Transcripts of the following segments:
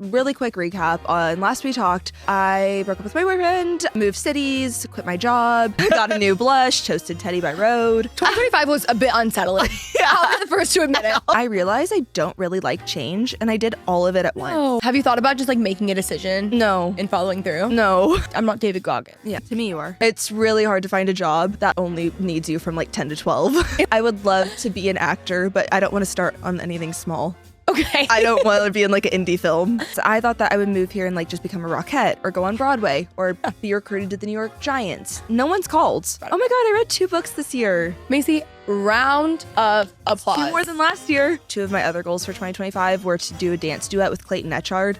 really quick recap. Last we talked, I broke up with my boyfriend, moved cities, quit my job, got a new blush, toasted Teddy by road. 2025 was a bit unsettling. I'll be the first to admit it. I realized I don't really like change, and I did all of it at once. Oh. Have you thought about just like making a decision? No. And following through? No. I'm not David Goggins. Yeah, to me you are. It's really hard to find a job that only needs you from like 10 to 12. I would love to be an actor, but I don't want to start on anything small. Okay. I don't want to be in like an indie film. So I thought that I would move here and like just become a Rockette or go on Broadway or be recruited to the New York Giants. No one's called. Oh my God, I read 2 books this year. Macy, round of applause. 2 more than last year. 2 of my other goals for 2025 were to do a dance duet with Clayton Etchard.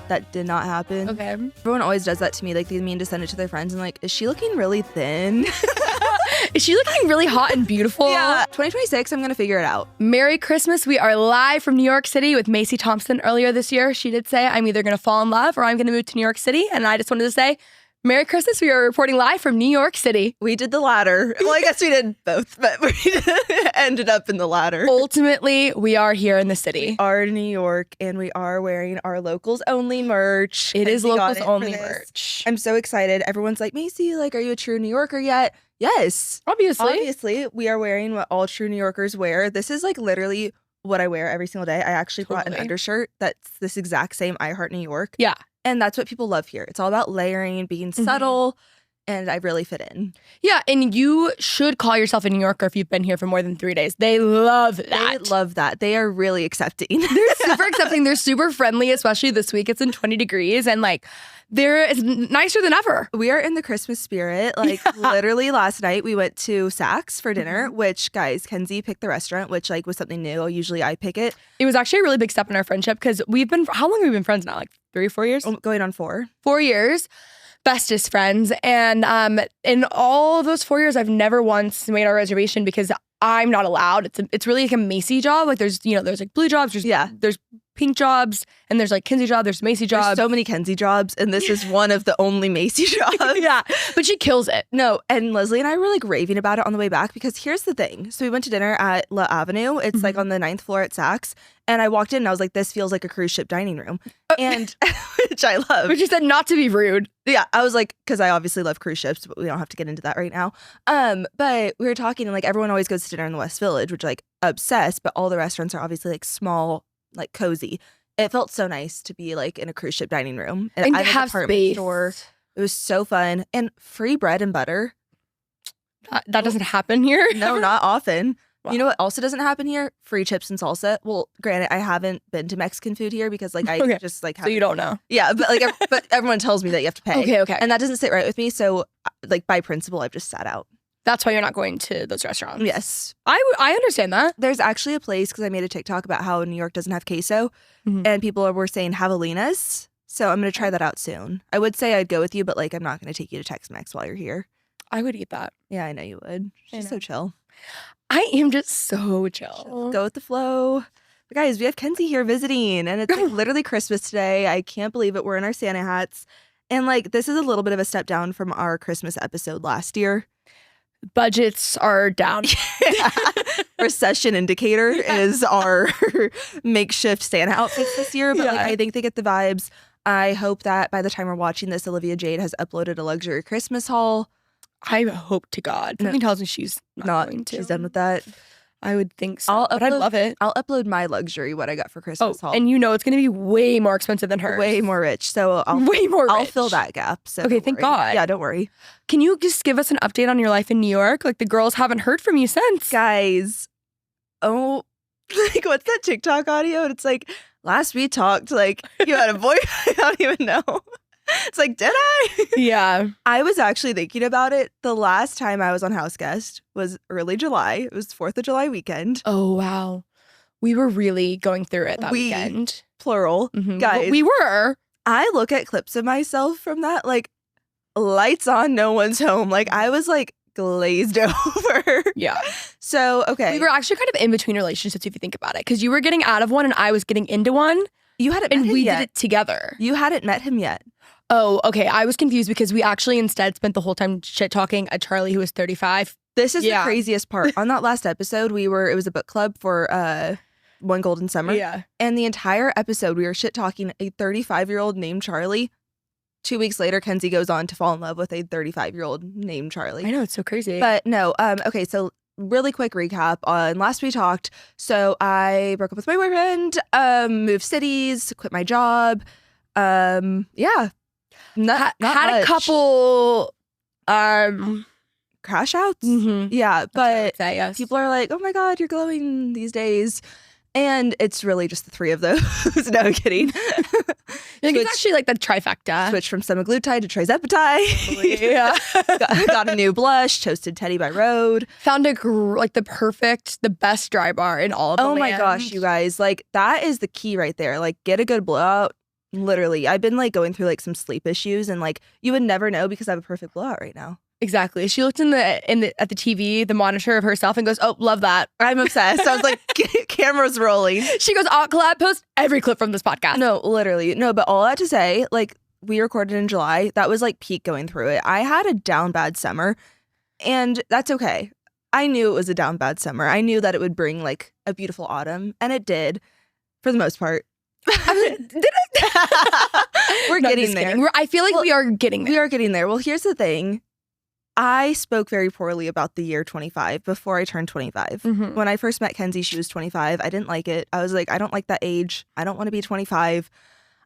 That did not happen. Okay. Everyone always does that to me. Like, they mean to send it to their friends and like, is she looking really thin? Is she looking really hot and beautiful? Yeah. 2026, I'm going to figure it out. Merry Christmas. We are live from New York City with Macy Thompson. Earlier this year, she did say, I'm either going to fall in love or I'm going to move to New York City. And I just wanted to say, Merry Christmas. We are reporting live from New York City. We did the latter. Well, I guess we did both, but we ended up in the latter. Ultimately, we are here in the city. We are in New York, and we are wearing our locals only merch. It is Kenzie got locals it only for this. merch. I'm so excited. Everyone's like, Macy, like, are you a true New Yorker yet? Yes. Obviously, we are wearing what all true New Yorkers wear. This is like literally what I wear every single day. I actually brought an undershirt that's this exact same I Heart New York. Yeah. And that's what people love here. It's all about layering, being subtle, and I really fit in. Yeah, and you should call yourself a New Yorker if you've been here for more than 3 days. They love that. They love that. They are really accepting. They're super accepting. They're super friendly, especially this week. It's in 20 degrees, and like, it's nicer than ever. We are in the Christmas spirit. Like, literally last night we went to Saks for dinner, which, guys, Kenzie picked the restaurant, which like was something new. Usually I pick it. It was actually a really big step in our friendship because how long have we been friends now? Like 3 or 4 years? Going on 4. 4 years. Bestest friends. And in all of those 4 years, I've never once made a reservation because I'm not allowed. It's really like a Macy job. Like there's like blue jobs. There's pink jobs, and there's like Kenzie job. There's Macy job. There's so many Kenzie jobs, and this is one of the only Macy jobs. Yeah, but she kills it. No, and Leslie and I were like raving about it on the way back because here's the thing. So we went to dinner at La Avenue. It's like on the 9th floor at Saks. And I walked in and I was like, this feels like a cruise ship dining room. And which I love. But you said not to be rude. Yeah, I was like, because I obviously love cruise ships, but we don't have to get into that right now. But we were talking and like everyone always goes to dinner in the West Village, which like obsessed, but all the restaurants are obviously like small, like cozy. It felt so nice to be like in a cruise ship dining room. And to have space. Store. It was so fun. And free bread and butter. That doesn't happen here. No, not often. Wow. You know what also doesn't happen here? Free chips and salsa. Well, granted, I haven't been to Mexican food here because like I just like so you don't know. Yeah, but like but everyone tells me that you have to pay. Okay. And that doesn't sit right with me. So like by principle, I've just sat out. That's why you're not going to those restaurants. Yes. I understand that. There's actually a place because I made a TikTok about how New York doesn't have queso and people were saying javelinas. So I'm going to try that out soon. I would say I'd go with you, but like I'm not going to take you to Tex-Mex while you're here. I would eat that. Yeah, I know you would. She's so chill. I am just so chill. Go with the flow. But guys, we have Kenzie here visiting, and it's like literally Christmas today. I can't believe it. We're in our Santa hats. And like, this is a little bit of a step down from our Christmas episode last year. Budgets are down. Recession indicator is our makeshift Santa outfits this year. But like, I think they get the vibes. I hope that by the time we're watching this, Olivia Jade has uploaded a luxury Christmas haul. I hope to God. Something tells me she's not going to. She's done with that. I would think so. But I'd love it. I'll upload my luxury, what I got for Christmas haul. And you know it's going to be way more expensive than hers. Way more rich. So I'll fill that gap. So okay, thank God. Yeah, don't worry. Can you just give us an update on your life in New York? Like the girls haven't heard from you since. Guys, like what's that TikTok audio? And it's like, last we talked, like you had a boyfriend. I don't even know. It's like, did I? Yeah. I was actually thinking about it. The last time I was on House Guest was early July. It was 4th of July weekend. Oh, wow. We were really going through it that weekend. Plural. Guys. Well, we were. I look at clips of myself from that, like, lights on, no one's home. Like, I was, like, glazed over. Yeah. So, okay. We were actually kind of in between relationships, if you think about it. Because you were getting out of one and I was getting into one. You hadn't met him yet. And we did it together. You hadn't met him yet. Oh, okay. I was confused because we actually instead spent the whole time shit-talking a Charlie who was 35. This is the craziest part. On that last episode, it was a book club for One Golden Summer. Yeah. And the entire episode, we were shit talking a 35-year-old named Charlie. 2 weeks later, Kenzie goes on to fall in love with a 35-year-old named Charlie. I know, it's so crazy. But no, okay, so really quick recap on last we talked. So I broke up with my boyfriend, moved cities, quit my job. Yeah. Not had much. a couple crash outs. mhm. Yeah, but Say, yes. people are like, oh my God, you're glowing these days. And it's really just the three of those. No, I'm kidding. Like, it's actually like the trifecta. Switched from semaglutide to trizepatide. Yeah. got a new blush, Toasted Teddy by Rhode. Found the best dry bar in all of the Oh my land. gosh, you guys. Like, that is the key right there. Like, get a good blowout. Literally. I've been like going through like some sleep issues and like you would never know because I have a perfect blowout right now. Exactly. She looked at the TV, the monitor of herself, and goes, "Oh, love that." I'm obsessed. I was like, camera's rolling. She goes, "I'll collab post every clip from this podcast." No, literally. No, but all that to say, like, we recorded in July. That was like peak going through it. I had a down bad summer, and that's okay. I knew it was a down bad summer. I knew that it would bring like a beautiful autumn, and it did for the most part. Did I? We're No, I'm getting just there. kidding. I feel like we are getting there. We are getting there. Well, here's the thing. I spoke very poorly about the year 25 before I turned 25. Mhm. When I first met Kenzie, she was 25. I didn't like it. I was like, I don't like that age. I don't want to be 25.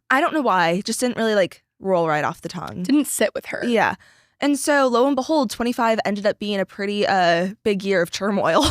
I don't know why. It just didn't really like roll right off the tongue. Didn't sit with her. Yeah. And so lo and behold, 25 ended up being a pretty big year of turmoil.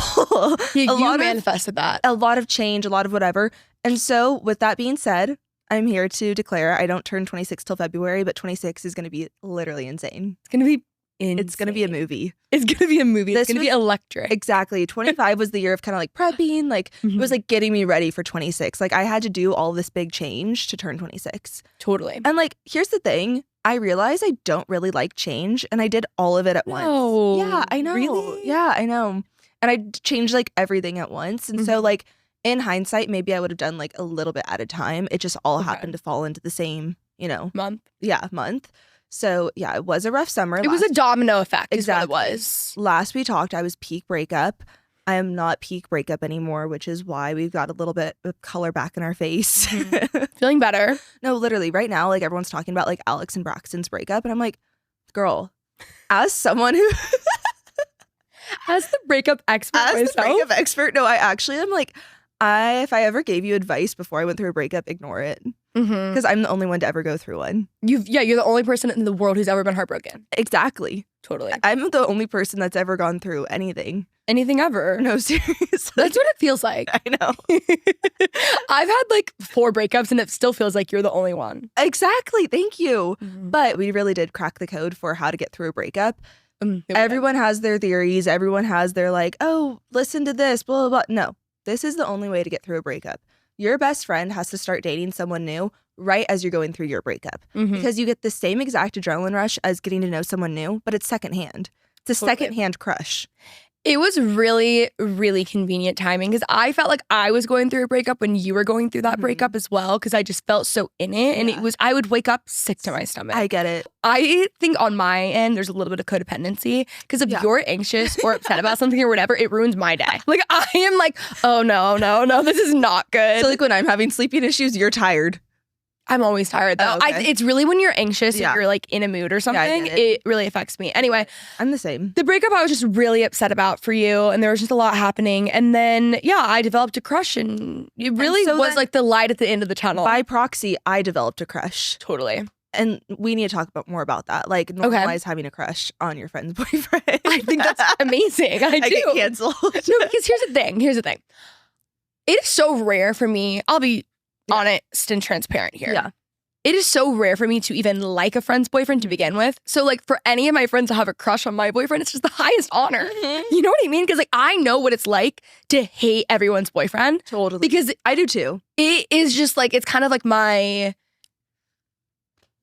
You manifested that. A lot of change, a lot of whatever. And so with that being said, I'm here to declare I don't turn 26 till February, but 26 is going to be literally insane. It's gonna be It's going to be a movie. It's gonna be a movie. This It's gonna be was- electric. Exactly. 25 was the year of kind of like prepping. Like it was like getting me ready for 26. Like I had to do all this big change to turn 26. Totally. And like, here's the thing. I realized I don't really like change and I did all of it at once. No. Yeah, I know. Really? Yeah, I know. And I changed like everything at once. And so like in hindsight, maybe I would have done like a little bit at a time. It just all happened to fall into the same, Month. month. So yeah, it was a rough summer. It was a domino effect. Exactly. Is what it was. Last we talked, I was peak breakup. I am not peak breakup anymore, which is why we've got a little bit of color back in our face. Feeling better. No, literally, right now, like everyone's talking about like Alex and Braxton's breakup, and I'm like, girl, as someone who, As the breakup expert as the myself, breakup expert, no, I actually am like, if I ever gave you advice before I went through a breakup, ignore it because I'm the only one to ever go through one. you're the only person in the world who's ever been heartbroken. Exactly. Totally. I'm the only person that's ever gone through anything. Anything ever. No, seriously. That's what it feels like. I know. I've had like 4 breakups and it still feels like you're the only one. Exactly. Thank you. But we really did crack the code for how to get through a breakup. Everyone has their theories. Everyone has their like, oh, listen to this, blah, blah, blah. No, this is the only way to get through a breakup. Your best friend has to start dating someone new right as you're going through your breakup because you get the same exact adrenaline rush as getting to know someone new, but it's secondhand. It's a secondhand crush. It was really, really convenient timing because I felt like I was going through a breakup when you were going through that breakup as well because I just felt so in it. And I would wake up sick to my stomach. I get it. I think on my end, there's a little bit of codependency because if you're anxious or upset about something or whatever, it ruins my day. Like I am like, oh no, this is not good. So like when I'm having sleeping issues, you're tired. I'm always tired though. Oh, okay. It's really when you're anxious or you're like in a mood or something, get it. it really affects me. Anyway, I'm the same. the breakup I was just really upset about for you and there was just a lot happening. And then, I developed a crush and it really so was then- like the light at the end of the tunnel. By proxy, I developed a crush. Totally. And we need to talk about more about that. Like normalize having a crush on your friend's boyfriend. I think that's amazing. I do. get canceled. No, because here's the thing. It is so rare for me. I'll be honest and transparent here. Yeah. It is so rare for me to even like a friend's boyfriend to begin with. So like for any of my friends to have a crush on my boyfriend, it's just the highest honor. You know what I mean? Because like I know what it's like to hate everyone's boyfriend. Totally. Because I do too. it is just like, it's kind of like my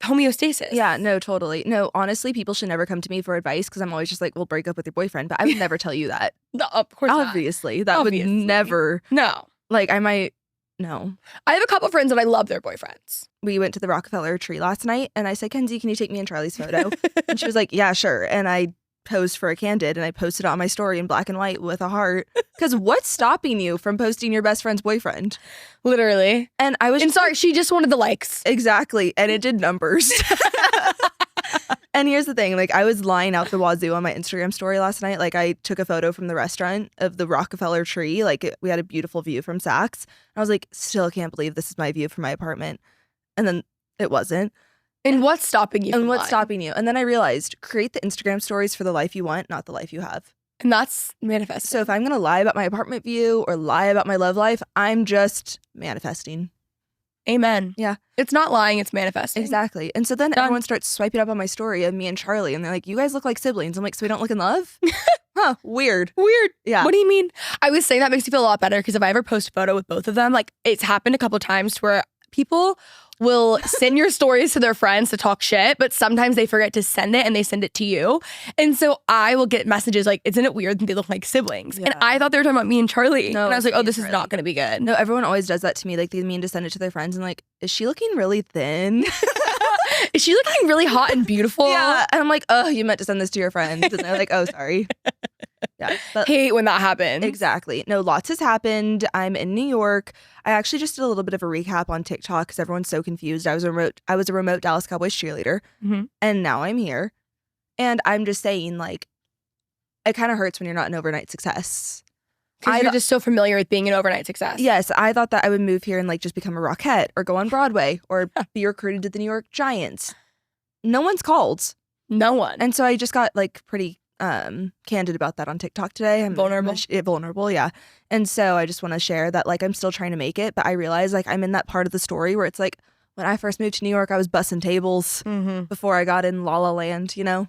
homeostasis. Yeah, no, totally. No, honestly, people should never come to me for advice because I'm always just like, well, break up with your boyfriend. But I would never tell you that. No, of course not. Obviously. That Obviously. would never, No. like I might, no. I have a couple friends that I love their boyfriends. We went to the Rockefeller tree last night and I said, Kenzie, can you take me and Charlie's photo? And she was like, yeah, sure. And I pose for a candid and I posted it on my story in black and white with a heart. Because what's stopping you from posting your best friend's boyfriend? Literally. And I was sorry, she just wanted the likes. Exactly. And it did numbers. And here's the thing, like I was lying out the wazoo on my Instagram story last night. Like I took a photo from the restaurant of the Rockefeller tree. Like we had a beautiful view from Saks. I was like, still can't believe this is my view from my apartment. And then it wasn't. And what's stopping you? And what's stopping you? And then I realized, create the Instagram stories for the life you want, not the life you have. And that's manifesting. So if I'm going to lie about my apartment view or lie about my love life, I'm just manifesting. Amen. Yeah. It's not lying, it's manifesting. Exactly. And so then everyone starts swiping up on my story of me and Charlie, and they're like, you guys look like siblings. I'm like, so we don't look in love? Huh, weird. Weird. Yeah. What do you mean? I was saying that makes me feel a lot better because if I ever post a photo with both of them, like it's happened a couple times where people will send your stories to their friends to talk shit, but sometimes they forget to send it and they send it to you. And so I will get messages like, isn't it weird that they look like siblings? Yeah. And I thought they were talking about me and Charlie. No, and I was like, oh, this is Charlie. not going to be good. No, everyone always does that to me. Like they mean to send it to their friends and like, is she looking really thin? Is she looking really hot and beautiful? Yeah. And I'm like, oh, you meant to send this to your friends. And they're like, oh, sorry. Yeah. But Hate when that happens. exactly. No, lots has happened. I'm in New York. I actually just did a little bit of a recap on TikTok because everyone's so confused. I was a remote Dallas Cowboys cheerleader, and now I'm here. And I'm just saying, like, it kind of hurts when you're not an overnight success. Because you're just so familiar with being an overnight success. Yes, I thought that I would move here and like just become a Rockette or go on Broadway or be recruited to the New York Giants. No one's called. No one. And so I just got like pretty candid about that on TikTok today. I'm vulnerable. Vulnerable, yeah. And so I just want to share that like I'm still trying to make it, but I realize like I'm in that part of the story where it's like when I first moved to New York, I was bussing tables before I got in La La Land, you know?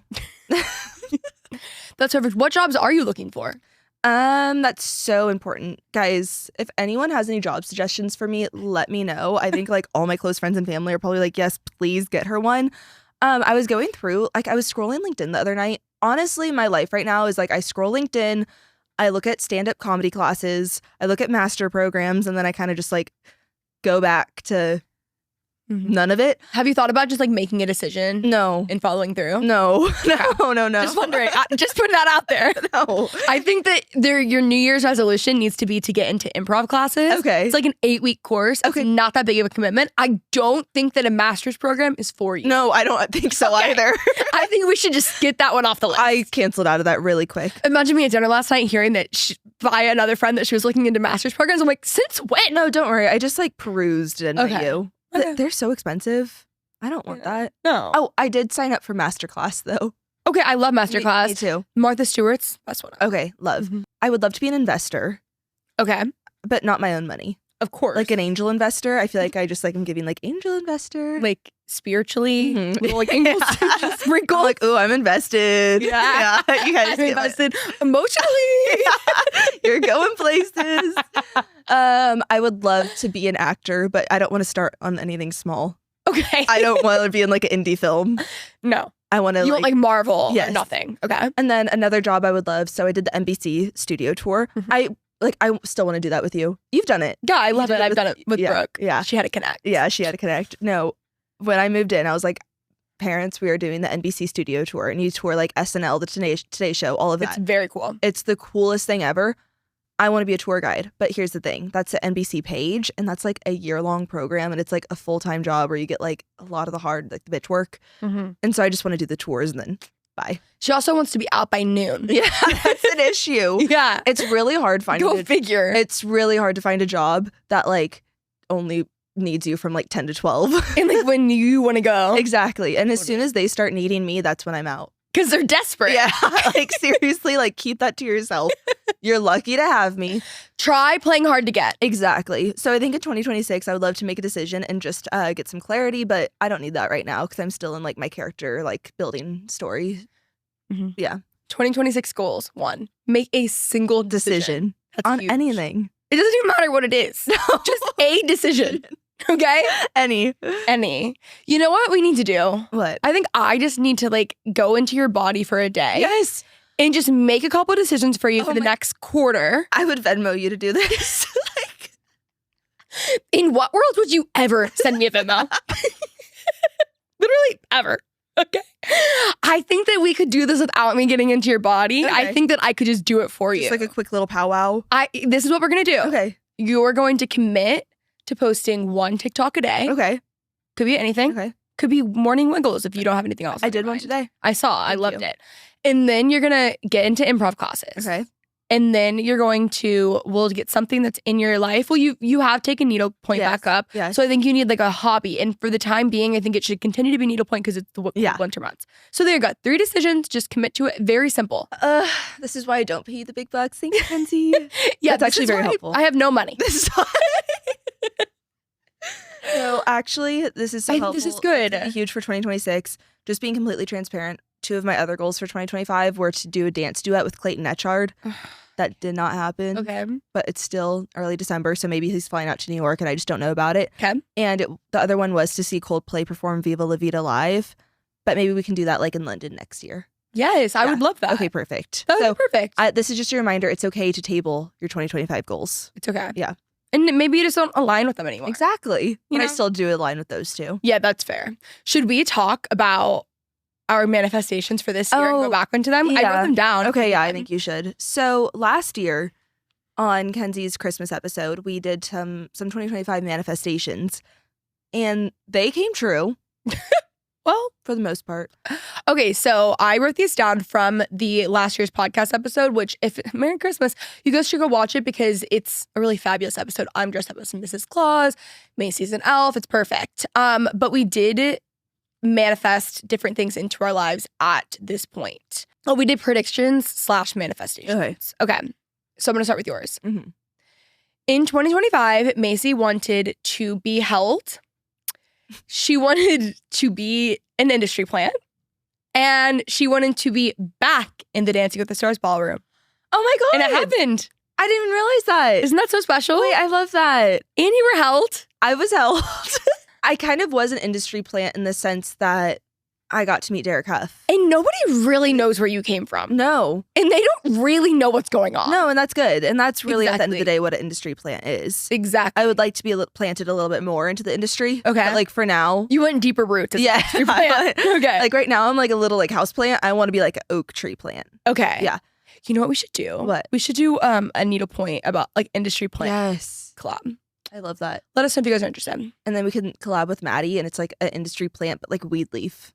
That's perfect. What jobs are you looking for? That's so important. Guys, if anyone has any job suggestions for me, let me know. I think like all my close friends and family are probably like, yes, please get her one. I was going through, like I was scrolling LinkedIn the other night. Honestly, my life right now is like I scroll LinkedIn, I look at stand-up comedy classes, I look at master programs, and then I kind of just like go back to none of it. Have you thought about just like making a decision? No. And following through? No. No. Just wondering. Just putting that out there. No. I think that your New Year's resolution needs to be to get into improv classes. Okay. It's like an 8-week course. Okay. It's not that big of a commitment. I don't think that a master's program is for you. No, I don't think so either. I think we should just get that one off the list. I canceled out of that really quick. Imagine me at dinner last night hearing that by another friend that she was looking into master's programs. I'm like, since when? No, don't worry. I just like perused at NYU. Okay. They're so expensive. I don't want that. No. Oh, I did sign up for masterclass though. Okay, I love masterclass. Me too. Martha Stewart's best one. Okay, love. I would love to be an investor, Okay, but not my own money. of course. Like an angel investor. I feel like I just like I'm giving like angel investor. like spiritually, little like Yeah. sprinkle. I'm like, oh, I'm invested. Yeah. You guys I'm get invested emotionally. You're going places. I would love to be an actor, but I don't want to start on anything small. Okay. I don't want to be in like an indie film. No. I want to You want like Marvel? Yes. Or nothing. Okay. And then another job I would love. So I did the NBC studio tour. I still want to do that with you. You've done it. Yeah, I love it. I've done it with yeah, Brooke. yeah. She had to connect. Yeah, she had to connect. No, when I moved in, I was like, parents, we are doing the NBC studio tour, and you tour like SNL, the Today Show, all of It's that. very cool. It's the coolest thing ever. I want to be a tour guide, but here's the thing. That's the NBC page, and that's like a year-long program, and it's like a full-time job where you get like a lot of the hard, like the bitch work. And so I just want to do the tours and then bye. She also wants to be out by noon. Yeah, that's an issue. Yeah. It's really hard finding Go figure. It's really hard to find a job that like only needs you from like 10 to 12. And like when you want to go. Exactly. And as soon as they start needing me, that's when I'm out. Because they're desperate. Yeah. Like seriously, like keep that to yourself. You're lucky to have me. Try playing hard to get. Exactly. So I think in 2026, I would love to make a decision and just get some clarity, but I don't need that right now because I'm still in like my character, like building story. Yeah. 2026 goals. 1. Make a single decision. That's on huge. anything. It doesn't even matter what it is. No. Just a decision. Okay? Any. You know what we need to do? What? I think I just need to like go into your body for a day. Yes. And just make a couple decisions for you for the next quarter. I would Venmo you to do this. In what world would you ever send me a Venmo? Literally ever. Okay. I think that we could do this without me getting into your body. Okay. I think that I could just do it for you. Just like a quick little powwow. This is what we're going to do. Okay. You're going to commit to posting 1 TikTok a day. Okay. Could be anything. Okay. Could be morning wiggles if you don't have anything else. I did one today. I saw. I loved it. And then you're going to get into improv classes. Okay. And then you're going to, we'll get something that's in your life. Well, you have taken needlepoint back up. Yes. So I think you need like a hobby. And for the time being, I think it should continue to be needlepoint because it's the winter months. So there you go. 3 decisions. Just commit to it. Very simple. This is why I don't pay you the big bucks. Thank you, Kenzie. Yeah, that's actually very helpful. I have no money. This is why. So actually, this is so helpful. This is good. It's huge for 2026. Just being completely transparent. 2 of my other goals for 2025 were to do a dance duet with Clayton Etchard. That did not happen. Okay. But it's still early December, so maybe he's flying out to New York and I just don't know about it. Okay. And the other one was to see Coldplay perform Viva La Vida live. But maybe we can do that like in London next year. Yes, I would love that. Okay, perfect. That would be perfect. This is just a reminder. It's okay to table your 2025 goals. It's okay. Yeah. And maybe you just don't align with them anymore. Exactly. You And I know? still do align with those too. Yeah, that's fair. Should we talk about our manifestations for this year and go back into them? I wrote them down. Okay, yeah, I think you should. So last year on Kenzie's Christmas episode, we did some 2025 manifestations and they came true. Well, for the most part. Okay, so I wrote these down from the last year's podcast episode, which Merry Christmas, you guys should go watch it because it's a really fabulous episode. I'm dressed up as Mrs. Claus, Macy's an elf. It's perfect. But we did manifest different things into our lives at this point. Oh, we did predictions / manifestations. Okay. So I'm going to start with yours. Mm-hmm. In 2025, Macy wanted to be held. She wanted to be an industry plant. And she wanted to be back in the Dancing with the Stars ballroom. Oh my God. And it happened. I didn't even realize that. Isn't that so special? Wait, I love that. And you were held. I was held. I kind of was an industry plant in the sense that I got to meet Derek Huff. And nobody really knows where you came from. No. And they don't really know what's going on. No, and that's good. And that's really at the end of Exactly. the day what an industry plant is. Exactly. I would like to be planted a little bit more into the industry. Okay. But like for now. You went deeper roots. As Yeah. an industry plant. Okay. Like right now I'm like a little like house plant. I want to be like an oak tree plant. Okay. Yeah. You know what we should do? What? We should do a needlepoint about like industry plant Yes. collab. I love that. Let us know if you guys are interested. And then we can collab with Maddie and it's like an industry plant, but like weed leaf.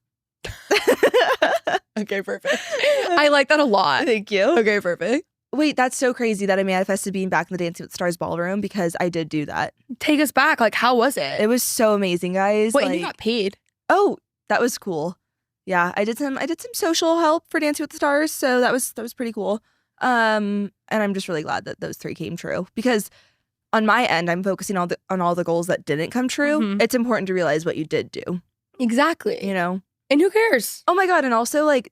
Okay, perfect. I like that a lot. Thank you. Okay, perfect. Wait, that's so crazy that I manifested being back in the Dancing with the Stars ballroom because I did do that. Take us back. Like, how was it? It was so amazing, guys. Wait, like, and you got paid. oh, that was cool. Yeah, I did some social help for Dancing with the Stars, so that was pretty cool. And I'm just really glad that those 3 came true because on my end, I'm focusing on all the goals that didn't come true. Mhm. It's important to realize what you did do. Exactly. You know. And who cares? Oh my God! And also like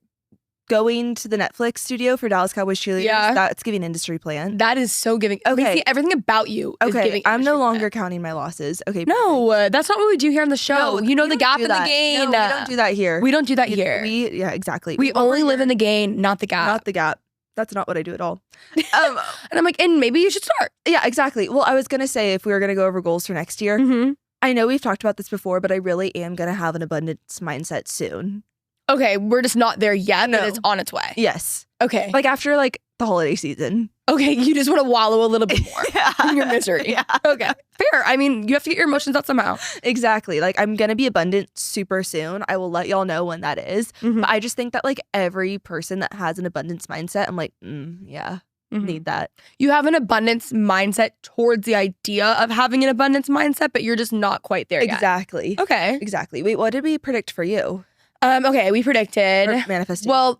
going to the Netflix studio for Dallas Cowboys cheerleaders. Yeah. That's giving industry plan. That is so giving. Okay. Macy, everything about you is Okay, giving. I'm no industry longer plan. counting my losses. Okay. No, that's not what we do here on the show. No, you know we the don't gap do in the that. gain. No, we don't do that here. We don't do that here. Yeah, exactly. We only live in the gain, not the gap. Not the gap. That's not what I do at all. And I'm like, and maybe you should start. Yeah, exactly. Well, I was going to say if we were going to go over goals for next year, Mm-hmm. I know we've talked about this before, but I really am going to have an abundance mindset soon. Okay, we're just not there yet, No. but it's on its way. Yes. Okay. Like after like the holiday season. Okay, you just want to wallow a little bit more Yeah. in your misery. Yeah. Okay, fair. I mean, you have to get your emotions out somehow. Exactly. Like I'm going to be abundant super soon. I will let y'all know when that is. Mhm. But I just think that like every person that has an abundance mindset, I'm like, yeah, Mhm. need that. You have an abundance mindset towards the idea of having an abundance mindset, but you're just not quite there yet. Exactly. Okay. Exactly. Wait, what did we predict for you? Okay, we predicted. Or manifested? Well,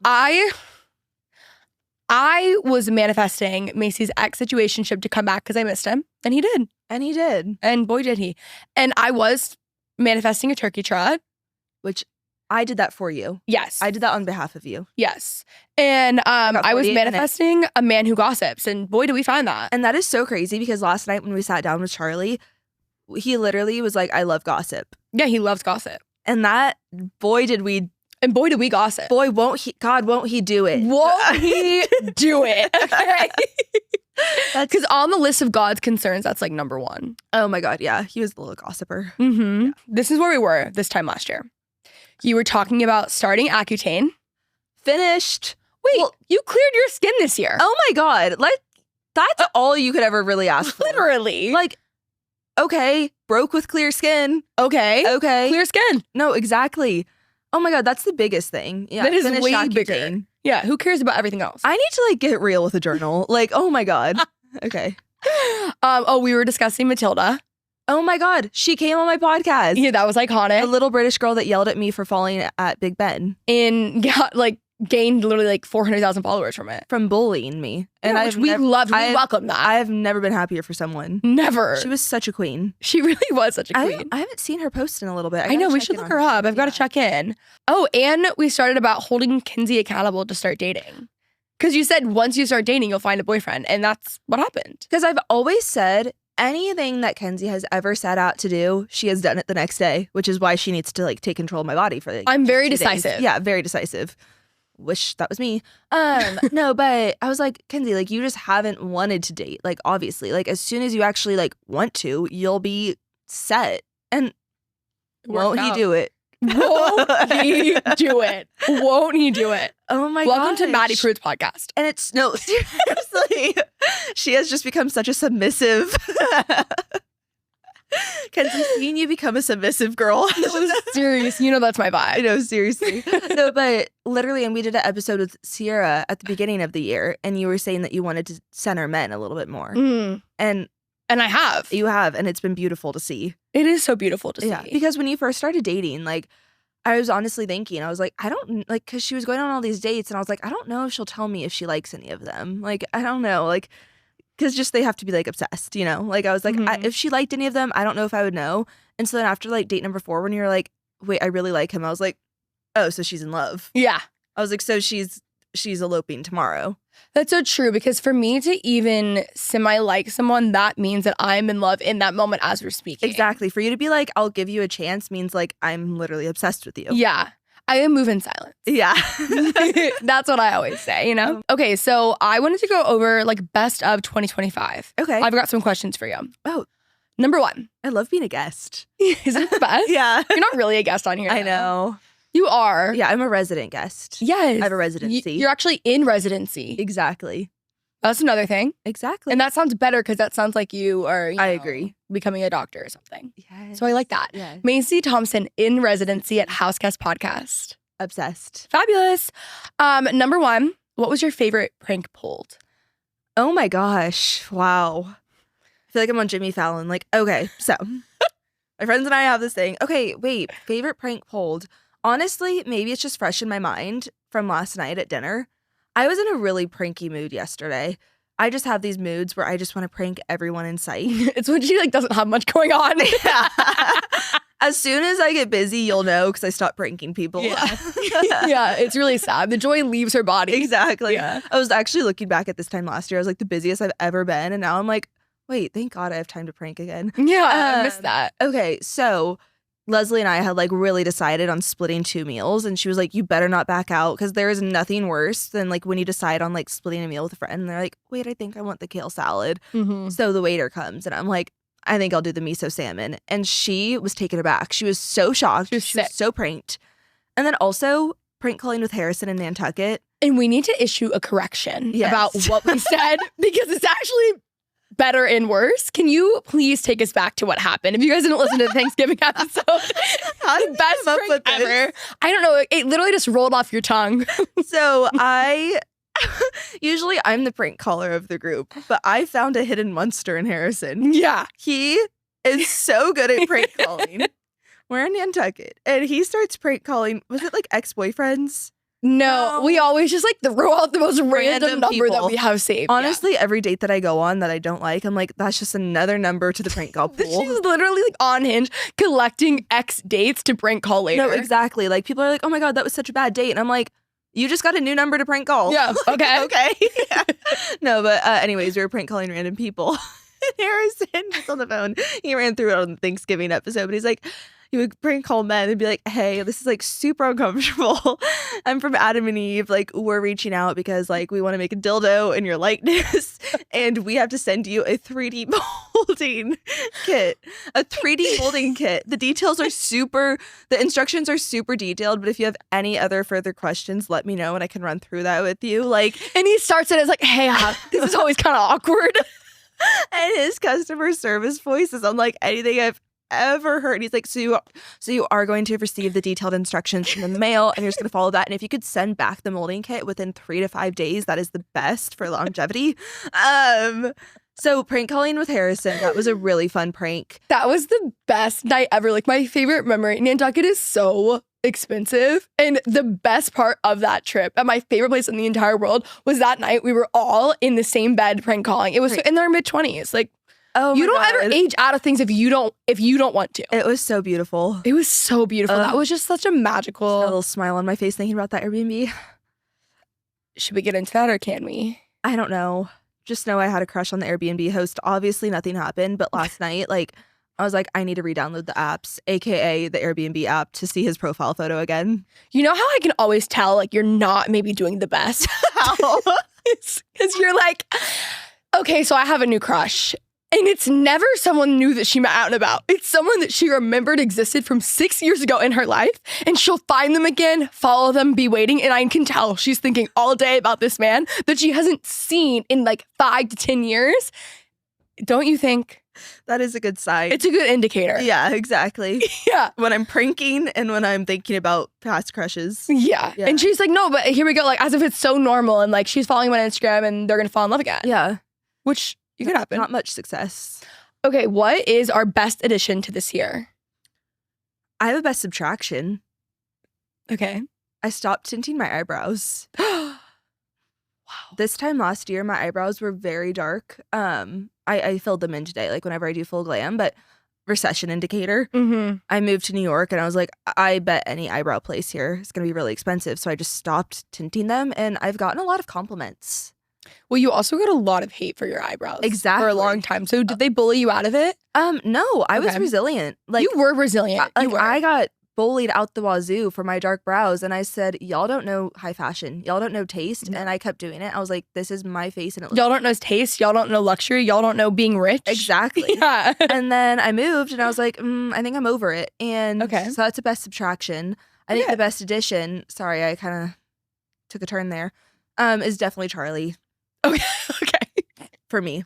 I was manifesting Macy's ex situationship to come back because I missed him, and he did. And he did. And boy, did he. And I was manifesting a turkey trot. Which I did that for you. Yes. I did that on behalf of you. Yes. And got I was 48 minutes. manifesting a man who gossips. And boy, did we find that. And that is so crazy because last night when we sat down with Charlie, he literally was like, I love gossip. Yeah, he loves gossip. And that, boy, did we, And boy, did we gossip. boy, won't he, God, won't he do it? Won't he do it? Okay. That's, Because on the list of God's concerns, that's like number 1. oh my God, yeah, he was a little gossiper. Mm-hmm. This is where we were this time last year. You were talking about starting Accutane. finished. Wait, Well, you cleared your skin this year. oh my God. That's all you could ever really ask for. Literally. Like, okay, broke with clear skin. Okay. Clear skin. No, exactly. Oh my God, that's the biggest thing. Yeah, that is finish way Accutane. bigger. Yeah, who cares about everything else? I need to like get real with a journal. Like, oh my God. Okay. We were discussing Matilda. Oh my God, she came on my podcast. Yeah, that was iconic. The little British girl that yelled at me for falling at Big Ben. And got gained literally like 400,000 followers from it. From bullying me. And which we loved. We welcome that. I have never been happier for someone. Never. She was such a queen. She really was such a queen. I haven't seen her post in a little bit. I know, we should look her up. I've got to check in. Oh, and we started about holding Kenzie accountable to start dating. Because you said once you start dating, you'll find a boyfriend. And that's what happened. Because I've always said anything that Kenzie has ever set out to do, she has done it the next day, which is why she needs to like take control of my body for I'm very 2 days. decisive. Yeah, very decisive. Wish that was me. No, but I was like, Kenzie, like you just haven't wanted to date. Like obviously, like as soon as you actually like want to, you'll be set. And won't he do it? Won't he do it? Won't he do it? Oh my god. Welcome to Maddie Pruitt's podcast. And it's no, seriously. She has just become such a submissive. Kenzie, seeing you become a submissive girl. Serious. You know that's my vibe. I know, seriously. No, but literally, and we did an episode with Sierra at the beginning of the year, and you were saying that you wanted to center men a little bit more. And I have. You have, and it's been beautiful to see. It is so beautiful to see. Because when you first started dating, like, I was honestly thinking, I was like, I don't, like, because she was going on all these dates, and I was like, I don't know if she'll tell me if she likes any of them. Like, I don't know, like, because just they have to be, like, obsessed, you know? Like, I was like, if she liked any of them, I don't know if I would know. And so then after, like, date number 4, when you're like, wait, I really like him, I was like, oh, so she's in love. Yeah. I was like, so she's eloping tomorrow. That's so true, because for me to even semi-like someone, that means that I'm in love in that moment as we're speaking. Exactly. For you to be like, I'll give you a chance means, like, I'm literally obsessed with you. Yeah. I move in silence. Yeah. That's what I always say, you know? Okay, so I wanted to go over, like, best of 2025. Okay. I've got some questions for you. Oh. Number 1. I love being a guest. Isn't it the best? Yeah. You're not really a guest on here. I know. You are. Yeah, I'm a resident guest. Yes. I have a residency. You're actually in residency. Exactly. That's another thing. Exactly. And that sounds better because that sounds like you are, I agree. Becoming a doctor or something. Yes. So I like that. Yes. Macy Thompson in residency at Housecast Podcast. Obsessed. Fabulous. Number 1, what was your favorite prank pulled? Oh my gosh. Wow. I feel like I'm on Jimmy Fallon. Like, okay, so my friends and I have this thing. Okay, wait, favorite prank pulled. Honestly, maybe it's just fresh in my mind from last night at dinner. I was in a really pranky mood yesterday. I just have these moods where I just want to prank everyone in sight. It's when she like doesn't have much going on. Yeah. As soon as I get busy, you'll know because I stop pranking people. Yeah. Yeah, it's really sad. The joy leaves her body. Exactly. Yeah. I was actually looking back at this time last year. I was like the busiest I've ever been. And now I'm like, wait, thank God I have time to prank again. Yeah, I missed that. Okay, so Leslie and I had like really decided on splitting 2 meals, and she was like, you better not back out because there is nothing worse than like when you decide on like splitting a meal with a friend and they're like, wait, I think I want the kale salad. So the waiter comes and I'm like, I think I'll do the miso salmon. And she was taken aback. She was so shocked. She was so pranked. And then also prank calling with Harrison in Nantucket. And we need to issue a correction about what we said because it's actually better and worse. Can you please take us back to what happened? If you guys didn't listen to the Thanksgiving episode, how did best come up with ever. this? I don't know. It literally just rolled off your tongue. So usually I'm the prank caller of the group, but I found a hidden monster in Harrison. Yeah. He is so good at prank calling. We're in Nantucket, and he starts prank calling. Was it like ex-boyfriends? No, we always just like throw out the most random number people that we have saved. Honestly, every date that I go on that I don't like, I'm like, that's just another number to the prank call pool. She's literally like on Hinge collecting ex dates to prank call later. No, exactly. Like people are like, oh my God, that was such a bad date. And I'm like, you just got a new number to prank call. Yeah, okay. Okay. Yeah. No, but anyways, we were prank calling random people. And Harrison was on the phone. He ran through it on the Thanksgiving episode, but he's like, he would prank call men and be like, hey, this is like super uncomfortable. I'm from Adam and Eve. Like, we're reaching out because like we want to make a dildo in your likeness and we have to send you a 3D molding kit. A 3D molding kit. The instructions are super detailed, but if you have any other further questions, let me know and I can run through that with you. Like, and he starts it as like, hey, this is always kind of awkward. And his customer service voice is unlike anything I've ever heard. He's like, so you are going to receive the detailed instructions in the mail and you're just going to follow that. And if you could send back the molding kit within 3 to 5 days, that is the best for longevity. So prank calling with Harrison, that was a really fun prank. That was the best night ever. Like my favorite memory. Nantucket is so expensive. And the best part of that trip and my favorite place in the entire world was that night we were all in the same bed prank calling. It was in our mid-20s. Like, oh, you don't ever age out of things if you don't want to. It was so beautiful. It was so beautiful. That was just such a magical. A little smile on my face thinking about that Airbnb. Should we get into that or can we? I don't know. Just know I had a crush on the Airbnb host. Obviously, nothing happened. But last night, like, I was like, I need to re-download the apps, aka the Airbnb app, to see his profile photo again. You know how I can always tell like you're not maybe doing the best? How? Because you're like, okay, so I have a new crush. And it's never someone new that she met out and about. It's someone that she remembered existed from 6 years ago in her life. And she'll find them again, follow them, be waiting. And I can tell she's thinking all day about this man that she hasn't seen in like 5 to 10 years. Don't you think? That is a good sign. It's a good indicator. Yeah, exactly. Yeah. When I'm pranking and when I'm thinking about past crushes. Yeah. And she's like, no, but here we go. Like, as if it's so normal. And like, she's following him on Instagram and they're going to fall in love again. Yeah. Which it could happen. Not much success. Okay. What is our best addition to this year? I have a best subtraction. Okay. I stopped tinting my eyebrows. Wow. This time last year, my eyebrows were very dark. I filled them in today, like whenever I do full glam, but recession indicator. Mm-hmm. I moved to New York and I was like, I bet any eyebrow place here is going to be really expensive. So I just stopped tinting them and I've gotten a lot of compliments. Well, you also got a lot of hate for your eyebrows. Exactly. For a long time. So did they bully you out of it? No, I was resilient. Like, you were resilient. I got bullied out the wazoo for my dark brows and I said, y'all don't know high fashion, y'all don't know taste. And I kept doing it. I was like, this is my face and it looks y'all don't know taste, y'all don't know luxury, y'all don't know being rich. Exactly. Yeah. And then I moved and I was like, I think I'm over it. And okay. So that's a best subtraction. I think the best addition, sorry, I kind of took a turn there, is definitely Charlie. Okay. For me.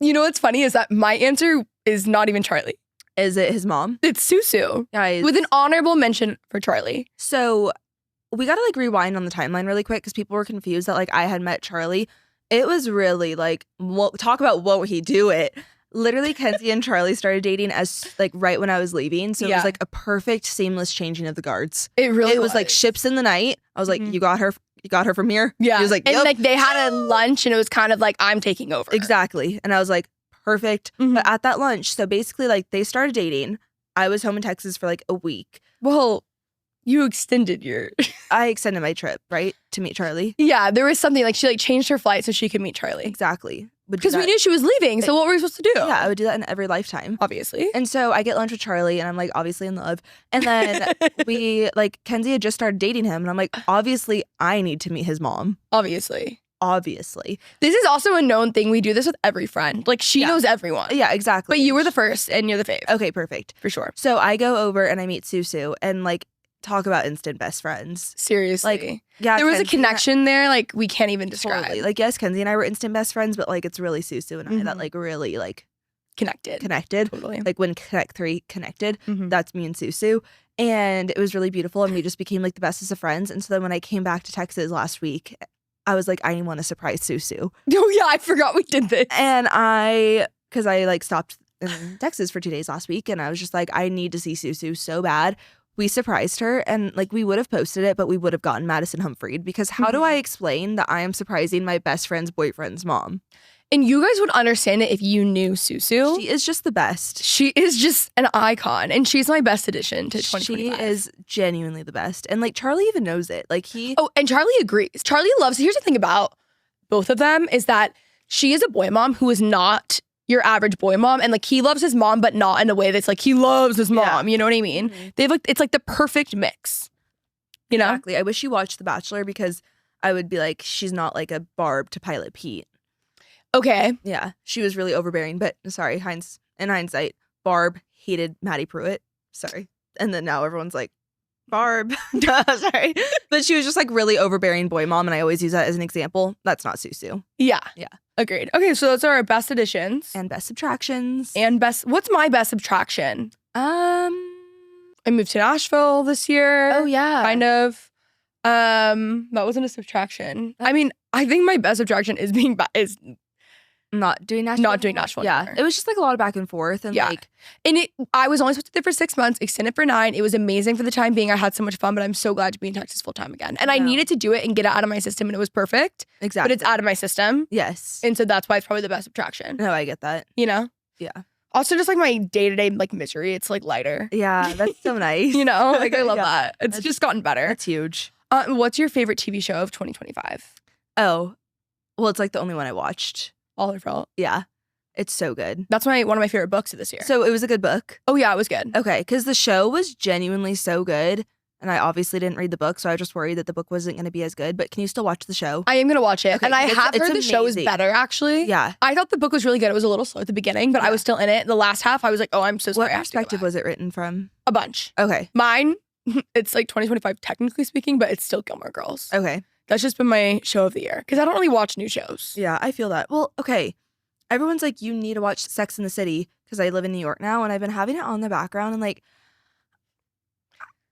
You know what's funny is that my answer is not even Charlie. Is it his mom? It's Susu. Guys. With an honorable mention for Charlie. So we got to like rewind on the timeline really quick because people were confused that like I had met Charlie. It was really like, talk about won't he do it. Literally, Kenzie and Charlie started dating as like right when I was leaving. So it was like a perfect seamless changing of the guards. It really was like ships in the night. I was like, you got her from here? Yeah. He was like, yep. And like they had a lunch and it was kind of like, I'm taking over. Exactly. And I was like, perfect. But at that lunch, so basically like they started dating. I was home in Texas for like a week. Well, you extended your... I extended my trip, right? To meet Charlie. Yeah, there was something like she like changed her flight so she could meet Charlie. Exactly. Because we knew she was leaving, so what were we supposed to do? Yeah, I would do that in every lifetime. Obviously. And so I get lunch with Charlie and I'm like obviously in love. And then Kenzie had just started dating him and I'm like, obviously I need to meet his mom. Obviously. This is also a known thing. We do this with every friend. Like she knows everyone. Yeah, exactly. But you were the first and you're the fave. Okay, perfect. For sure. So I go over and I meet Susu and like talk about instant best friends. Seriously. Like, yeah, there was a connection there like we can't even describe. Totally. Like, yes, Kenzie and I were instant best friends, but like it's really Susu and I that like really like connected. Totally. Like when Connect 3 connected, that's me and Susu. And it was really beautiful and we just became like the bestest of friends. And so then when I came back to Texas last week, I was like, I want to surprise Susu. Oh yeah, I forgot we did this. And because I like stopped in Texas for 2 days last week and I was just like, I need to see Susu so bad. We surprised her and like we would have posted it, but we would have gotten Madison Humphreyd because how do I explain that I am surprising my best friend's boyfriend's mom? And you guys would understand it if you knew Susu. She is just the best. She is just an icon and she's my best addition to 2025. She is genuinely the best. And like Charlie even knows it. Like Oh, and Charlie agrees. Charlie loves, here's the thing about both of them is that she is a boy mom who is not your average boy mom, and like he loves his mom, but not in a way that's like he loves his mom. You know what I mean? They have like it's like the perfect mix. You know? Exactly. I wish you watched The Bachelor because I would be like, she's not like a Barb to Pilot Pete. Okay. Yeah, she was really overbearing. But sorry, in hindsight, Barb hated Maddie Pruitt. Sorry, and then now everyone's like, Barb. Sorry, but she was just like really overbearing boy mom, and I always use that as an example. That's not Susu. Yeah. Yeah. Agreed. Okay, so those are our best additions And best subtractions. and best. What's my best subtraction? I moved to Nashville this year. Oh yeah. Kind of. That wasn't a subtraction. I mean, I think my best subtraction is is not doing Nashville. not doing Nashville. Yeah, anymore. it was just like a lot of back and forth, and like, and I was only supposed to be there for 6 months, extended for 9. It was amazing for the time being. I had so much fun, but I'm so glad to be in Texas full time again. And I needed to do it and get it out of my system, and it was perfect. Exactly. But it's out of my system. Yes. And so that's why it's probably the best subtraction. No, I get that. You know? Yeah. Also, just like my day-to-day like misery, it's like lighter. Yeah, that's so nice. You know? Like I love that. It's just gotten better. That's huge. What's your favorite TV show of 2025? Oh, well, it's like the only one I watched. All Her Fault. Yeah. It's so good. That's one of my favorite books of this year. So it was a good book. Oh yeah, it was good. Okay, because the show was genuinely so good, and I obviously didn't read the book, so I was just worried that the book wasn't going to be as good. But can you still watch the show? I am gonna watch it, Okay, and I it's have heard the show is amazing. better. Actually, Yeah. I thought the book was really good. It was a little slow at the beginning, but I was still in it. The last half, I was like, oh, I'm so sorry. What I have to go perspective back. was it written from? A bunch. Okay. Mine, it's like 2025 technically speaking, but it's still Gilmore Girls. Okay. That's just been my show of the year because I don't really watch new shows. Yeah, I feel that. Well, okay. Everyone's like, you need to watch Sex in the City because I live in New York now, and I've been having it on the background, and like,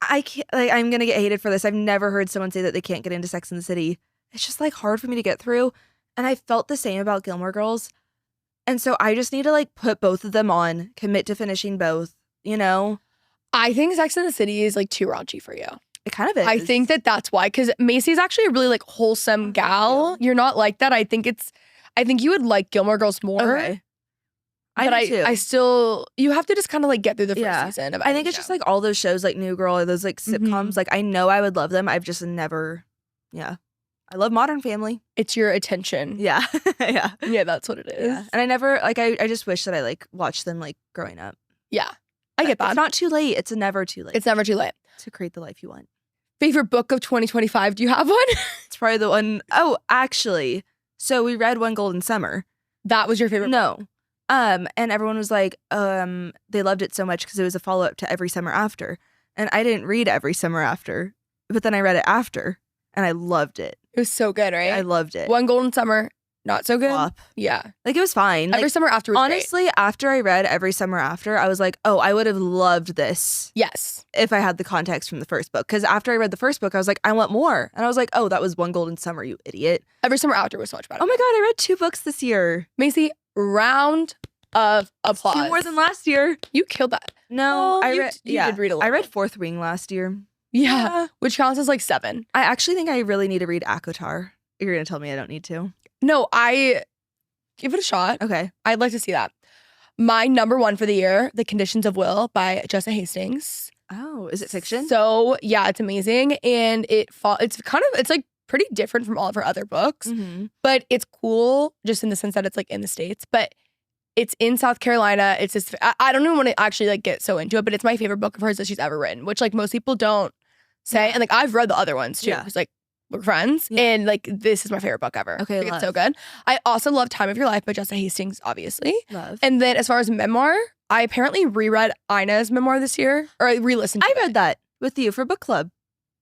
I can't. Like, I'm gonna get hated for this. I've never heard someone say that they can't get into Sex in the City. It's just like hard for me to get through, and I felt the same about Gilmore Girls, and so I just need to like put both of them on, commit to finishing both. You know, I think Sex and the City is like too raunchy for you. it kind of is. I think that's why, because Macy's actually a really like wholesome gal. You're not like that. I think you would like Gilmore Girls more. Okay. But I do too. I still, you have to just kind of like get through the first season. Of I think any it's just show. like all those shows like New Girl or those like sitcoms. Like I know I would love them. I've just never, I love Modern Family. It's your attention. Yeah. Yeah. Yeah, that's what it is. Yeah. And I never, like, I just wish that I like watched them like growing up. Yeah. I get that. It's not too late. It's never too late It's never too late. to create the life you want. Favorite book of 2025? Do you have one? It's probably the one, oh, actually, so we read One Golden Summer. That was your favorite book? No. And everyone was like, they loved it so much because it was a follow-up to Every Summer After. And I didn't read Every Summer After, but then I read it after, and I loved it. It was so good, right? I loved it. One Golden Summer, not so good? Flop. Yeah. Like, it was fine. Every Like, Summer After was honestly, after I read Every Summer After, I was like, oh, I would have loved this great. Yes. if I had the context from the first book. Because after I read the first book, I was like, I want more. And I was like, oh, that was One Golden Summer, you idiot. Every Summer After was so much better. Oh my God, I read 2 books this year. Macy, round of applause. 2 more than last year. You killed that. No, Oh, I you read. did read a little I read bit. Fourth Wing last year. Yeah. Which counts as like 7. I actually think I really need to read ACOTAR. You're gonna tell me I don't need to. No, I give it a shot. Okay. I'd like to see that. My number 1 for the year, The Conditions of Will by Jessa Hastings. Oh, is it fiction? So yeah, it's amazing. And it's like pretty different from all of her other books, Mhm. but it's cool just in the sense that it's like in the States, but it's in South Carolina. It's just, I don't even want to actually like get so into it, but it's my favorite book of hers that she's ever written, which like most people don't say. Yeah. And like I've read the other ones too, Yeah. because like we're friends. Yeah. And like this is my favorite book ever. Okay, Like, it's so good. I also love Time of Your Life by Jessa Hastings, obviously. Love. And then as far as memoir, I apparently reread Ina's memoir this year, or I re-listened to I it. read that with you for book club.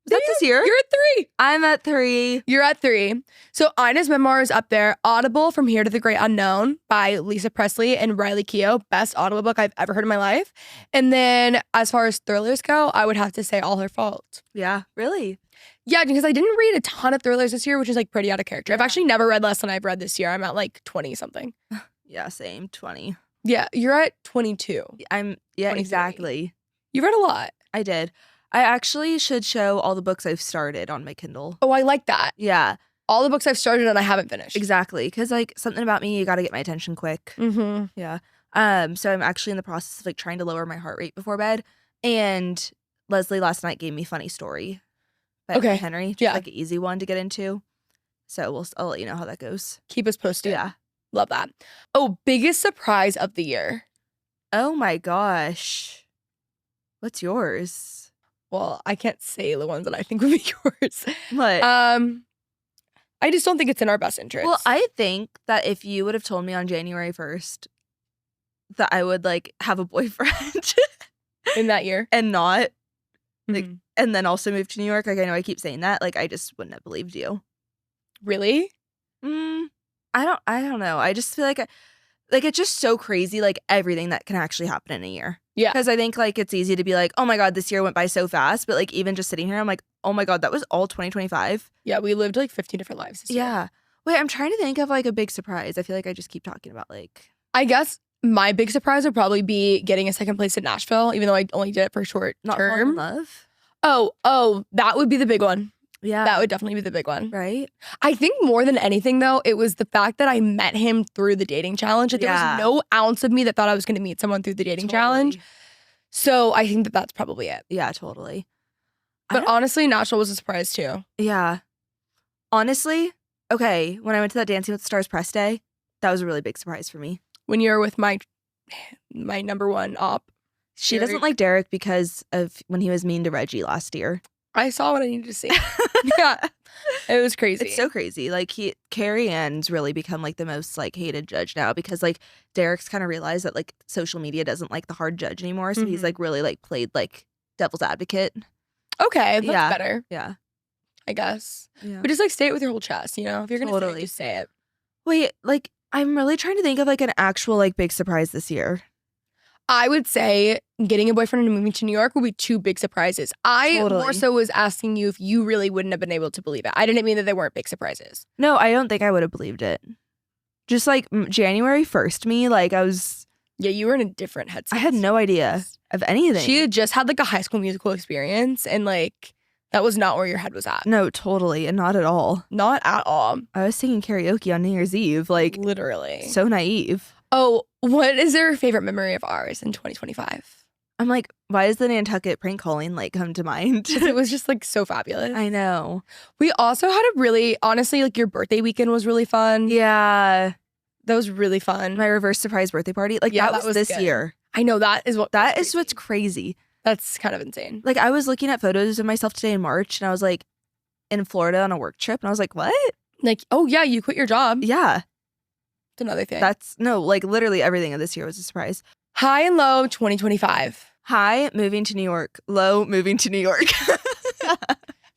Was Did that this year? You're at 3. I'm at 3. You're at 3. So Ina's memoir is up there. Audible, From Here to the Great Unknown by Lisa Presley and Riley Keough. Best Audible book I've ever heard in my life. And then as far as thrillers go, I would have to say All Her Fault. Yeah, really. Yeah, because I didn't read a ton of thrillers this year, which is like pretty out of character. I've actually never read less than I've read this year. I'm at like 20 something. Yeah, same. 20. Yeah, you're at 22. Yeah, 23. exactly. You read a lot. I did. I actually should show all the books I've started on my Kindle. Oh, I like that. Yeah, All the books I've started and I haven't finished. exactly. Because like something about me, you got to get my attention quick. Mm-hmm. Yeah. So I'm actually in the process of like trying to lower my heart rate before bed. And Leslie last night gave me Funny Story by Okay. Henry. Just Yeah. like an easy one to get into. So I'll let you know how that goes. Keep us posted. Yeah. Love that. Oh, biggest surprise of the year. Oh my gosh. What's yours? Well, I can't say the ones that I think would be yours. What? I just don't think it's in our best interest. Well, I think that if you would have told me on January 1st that I would like have a boyfriend in that year and not like, and then also move to New York, like I know I keep saying that, like I just wouldn't have believed you. Really? I don't know. I just feel like it's just so crazy, like everything that can actually happen in a year. Yeah. Because I think like it's easy to be like, oh my God, this year went by so fast. But like even just sitting here, I'm like, oh my God, that was all 2025. Yeah, we lived like 15 different lives this year. Yeah. Wait, I'm trying to think of like a big surprise. I feel like I just keep talking about like. I guess my big surprise would probably be getting a second place in Nashville, even though I only did it for a short Not term. falling in love? Oh, that would be the big one. Yeah. That would definitely be the big one. Right? I think more than anything, though, it was the fact that I met him through the dating challenge. Like, there was no ounce of me that thought I was going to meet someone through the dating challenge. So I think that that's probably it. Yeah, totally. But honestly, Nashville was a surprise, too. Yeah. Honestly, okay, when I went to that Dancing with the Stars press day, that was a really big surprise for me. When you were with my number one op. She doesn't like Derek because of when he was mean to Reggie last year. I saw what I needed to see. Yeah. It was crazy. It's so crazy. Like Carrie Ann's really become like the most like hated judge now because like Derek's kind of realized that like social media doesn't like the hard judge anymore. So he's like really like played like devil's advocate. Okay, that's better. Yeah. I guess. Yeah. But just like say it with your whole chest, you know? If you're gonna say it, just say it. Wait, like I'm really trying to think of like an actual like big surprise this year. I would say getting a boyfriend and moving to New York would be two big surprises. I more so was asking you if you really wouldn't have been able to believe it. I didn't mean that they weren't big surprises. No, I don't think I would have believed it. Just like January 1st me, like I was... Yeah, you were in a different headspace. I had no idea of anything. She had just had like a High School Musical experience and like that was not where your head was at. No, totally. And not at all. Not at all. I was singing karaoke on New Year's Eve. Like literally. So naive. Oh, what is your favorite memory of ours in 2025? I'm like, why does the Nantucket prank calling like come to mind? It was just like so fabulous. I know. We also had a really, honestly, like your birthday weekend was really fun. Yeah. That was really fun. My reverse surprise birthday party. Like that was this year. I know that is what's crazy. That's kind of insane. Like I was looking at photos of myself today in March and I was like in Florida on a work trip and I was like, what? Like, oh yeah, you quit your job. Yeah. Another thing. Like literally everything of this year was a surprise. High and low 2025. High, moving to New York. Low, moving to New York.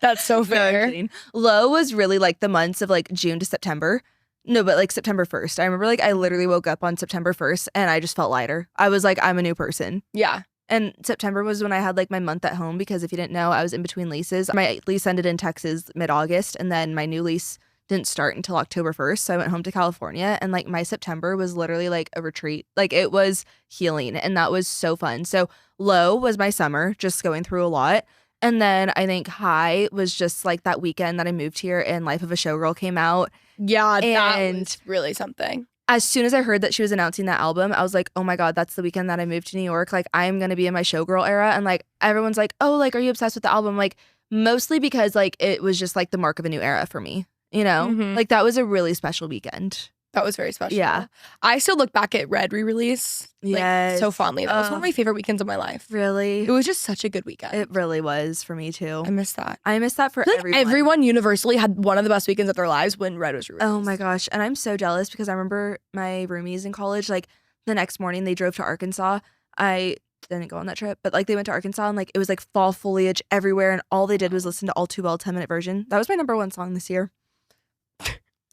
That's so fair. No, low was really like the months of like June to September. No, but like September 1st. I remember like I literally woke up on September 1st and I just felt lighter. I was like, I'm a new person. Yeah. And September was when I had like my month at home because if you didn't know, I was in between leases. My lease ended in Texas mid-August and then my new lease didn't start until October 1st. So I went home to California and like my September was literally like a retreat. Like it was healing and that was so fun. So low was my summer, just going through a lot. And then I think high was just like that weekend that I moved here and Life of a Showgirl came out. Yeah, that was really something. As soon as I heard that she was announcing that album, I was like, oh my God, that's the weekend that I moved to New York. Like I'm going to be in my Showgirl era. And like everyone's like, oh, like are you obsessed with the album? Like mostly because like it was just like the mark of a new era for me. You know, like that was a really special weekend. That was very special. Yeah. I still look back at Red re-release like, so fondly. That was one of my favorite weekends of my life. Really? It was just such a good weekend. It really was for me too. I miss that. I miss that for everyone. Everyone universally had one of the best weekends of their lives when Red was released. Oh my gosh. And I'm so jealous because I remember my roomies in college, like the next morning they drove to Arkansas. I didn't go on that trip, but like they went to Arkansas and like it was like fall foliage everywhere and all they did was listen to All Too Well 10-minute version. That was my number one song this year.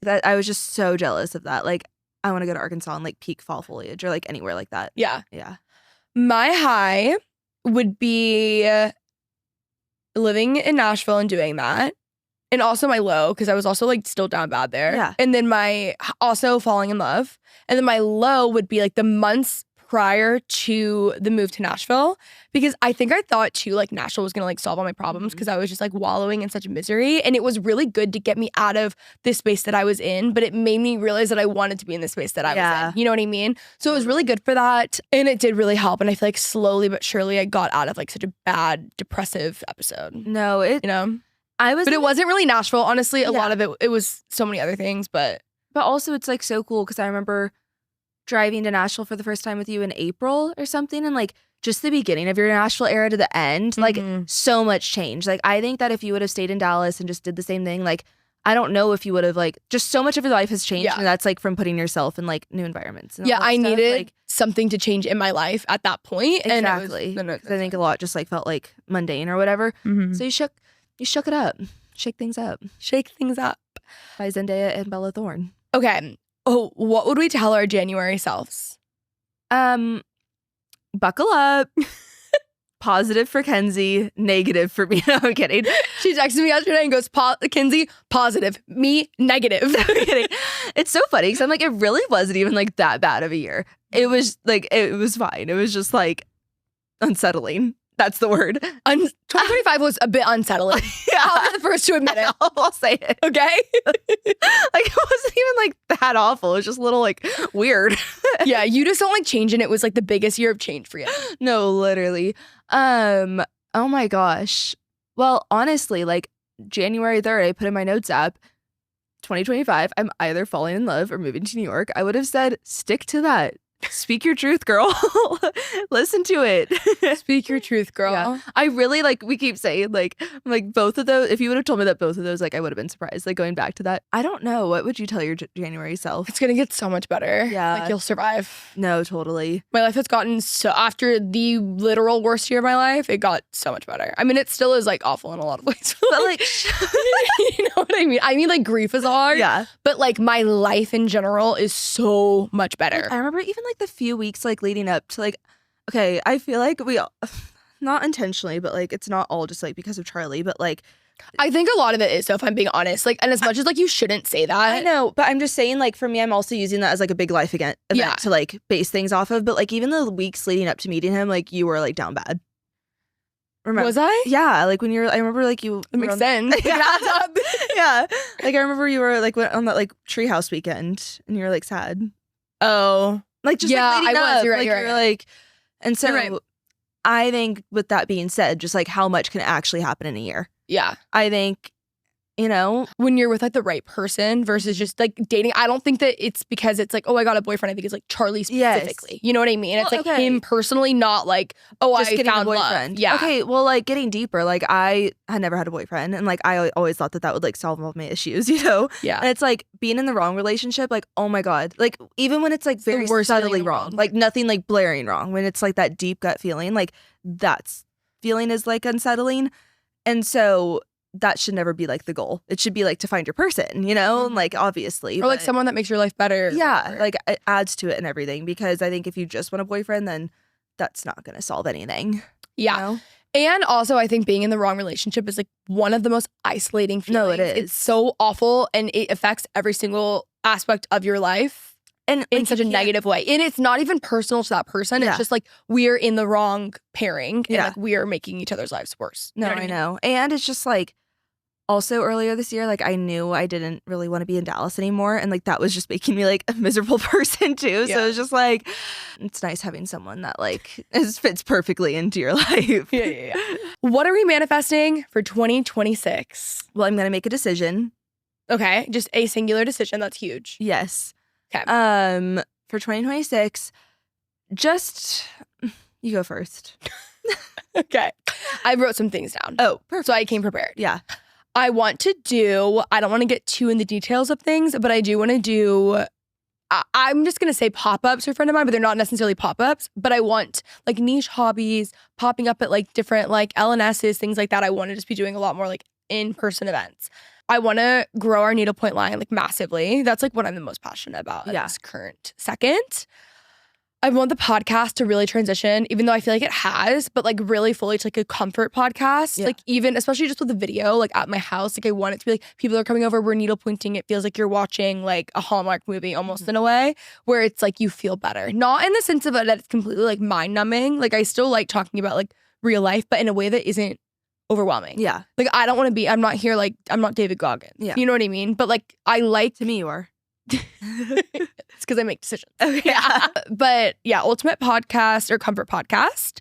That I was just so jealous of that. Like I want to go to Arkansas and like peak fall foliage or like anywhere like that. Yeah. Yeah. My high would be living in Nashville and doing that. And also my low, because I was also like still down bad there. Yeah. And then my also falling in love. And then my low would be like the months prior to the move to Nashville, because I think I thought too like Nashville was gonna like solve all my problems because I was just like wallowing in such misery, and it was really good to get me out of this space that I was in, but it made me realize that I wanted to be in the space that I was in. You know what I mean? So it was really good for that, and it did really help. And I feel like slowly but surely I got out of like such a bad depressive episode. No, it wasn't really Nashville. Honestly, a lot of it was so many other things, but But also it's like so cool because I remember driving to Nashville for the first time with you in April or something, and like just the beginning of your Nashville era to the end, like so much change. Like I think that if you would have stayed in Dallas and just did the same thing, like I don't know if you would have, like, just so much of your life has changed. And that's like from putting yourself in like new environments. And I stuff. needed like, something to change in my life at that point. Exactly. And I think a lot just like felt like mundane or whatever. So you shook it up. Shake things up. Shake things up. By Zendaya and Bella Thorne. Okay. Oh, what would we tell our January selves? Buckle up. Positive for Kenzie, negative for me. No, I'm kidding. She texted me yesterday and goes, Kenzie, positive. Me, negative. No, I'm kidding. It's so funny because I'm like, it really wasn't even like that bad of a year. It was like, it was fine. It was just like unsettling. That's the word. 2025 was a bit unsettling. Yeah. I'll be the first to admit it. I'll say it. Okay? Like, it wasn't even like that awful. It was just a little like weird. Yeah, you just don't like change, and it was like the biggest year of change for you. No, literally. Oh my gosh. Well, honestly, like January 3rd, I put in my notes app, 2025, I'm either falling in love or moving to New York. I would have said, stick to that. Speak your truth, girl. Listen to it. Speak your truth, girl. Yeah. I really, like, we keep saying, like both of those, if you would have told me that both of those, like, I would have been surprised. Like, going back to that. I don't know. What would you tell your January self? It's going to get so much better. Yeah. Like, you'll survive. No, totally. My life has gotten so, after the literal worst year of my life, it got so much better. I mean, it still is, like, awful in a lot of ways. But, like, you know what I mean? I mean, like, grief is hard. Yeah. But, like, my life in general is so much better. Like, I remember even, like, the few weeks, like, leading up to, like, okay, I feel like we all, not intentionally, but, like, it's not all just, like, because of Charlie, but, like, I think a lot of it is, so if I'm being honest, like, and as much as, like, you shouldn't say that. I know, but I'm just saying, like, for me, I'm also using that as, like, a big life event to, like, base things off of, but, like, even the weeks leading up to meeting him, like, you were, like, down bad. Remember? Was I? Yeah, like, when I remember, like, you... That makes sense. Yeah. Like, I remember you were, like, on that, like, treehouse weekend, and you were, like, sad. Oh. Like, just, yeah, like, leading I was. up. You're right, like, you're right. You're like... And so, right. I think, with that being said, just, like, how much can actually happen in a year? Yeah. I think... You know, when you're with like the right person versus just like dating, I don't think that it's because it's like, oh, I got a boyfriend. I think it's like Charlie specifically. Yes. You know what I mean? It's like him personally, not like, oh, just I found a boyfriend. Love. Yeah. Okay. Well, like getting deeper, like I had never had a boyfriend, and like I always thought that would like solve all of my issues, you know? Yeah. And it's like being in the wrong relationship, like, oh my God. Like even when it's like very subtly wrong, like nothing like blaring wrong, when it's like that deep gut feeling, like that's feeling is like unsettling. And so that should never be like the goal. It should be like to find your person, you know, like obviously. Or like someone that makes your life better. Yeah, like it adds to it and everything, because I think if you just want a boyfriend, then that's not going to solve anything. Yeah. You know? And also I think being in the wrong relationship is like one of the most isolating feelings. No, it is. It's so awful, and it affects every single aspect of your life. And in such a negative way. And it's not even personal to that person. It's just like we're in the wrong pairing, and like we are making each other's lives worse. No, I know. And it's just like, also earlier this year, like I knew I didn't really want to be in Dallas anymore. And like that was just making me like a miserable person too. Yeah. So it's just like, it's nice having someone that like fits perfectly into your life. Yeah. What are we manifesting for 2026? Well, I'm going to make a decision. Okay. Just a singular decision. That's huge. Yes. Okay. For 2026, just you go first. Okay. I wrote some things down. Oh, perfect. So I came prepared. Yeah. I want to do, I don't want to get too in the details of things, but I do want to do, I'm just going to say pop-ups for a friend of mine, but they're not necessarily pop-ups, but I want like niche hobbies popping up at like different like LNSs, things like that. I want to just be doing a lot more like in-person events. I want to grow our needlepoint line like massively. That's like what I'm the most passionate about at this current second. I want the podcast to really transition, even though I feel like it has, but like really fully to like a comfort podcast. Yeah. Like even, especially just with the video, like at my house, like I want it to be like people are coming over, we're needle pointing. It feels like you're watching like a Hallmark movie almost in a way, where it's like you feel better. Not in the sense of it that it's completely like mind numbing. Like I still like talking about like real life, but in a way that isn't overwhelming. Yeah. Like I don't want to be, I'm not here like, I'm not David Goggins. Yeah. You know what I mean? But like I like. To me you are. It's because I make decisions. Okay. Yeah. But yeah, ultimate podcast or comfort podcast.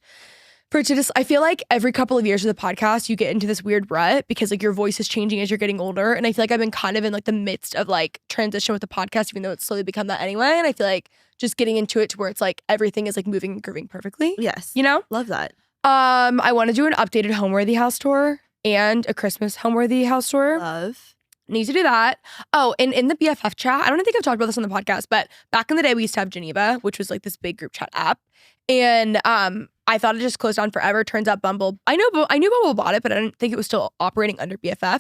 I feel like every couple of years of the podcast, you get into this weird rut because like your voice is changing as you're getting older. And I feel like I've been kind of in like the midst of like transition with the podcast, even though it's slowly become that anyway. And I feel like just getting into it to where it's like everything is like moving and grooving perfectly. Yes. You know? Love that. I want to do an updated Homeworthy house tour and a Christmas Homeworthy house tour. Love. Need to do that. Oh, and in the BFF chat, I don't think I've talked about this on the podcast, but back in the day, we used to have Geneva, which was like this big group chat app. And I thought it just closed down forever. Turns out Bumble, I knew Bumble bought it, but I didn't think it was still operating under BFF.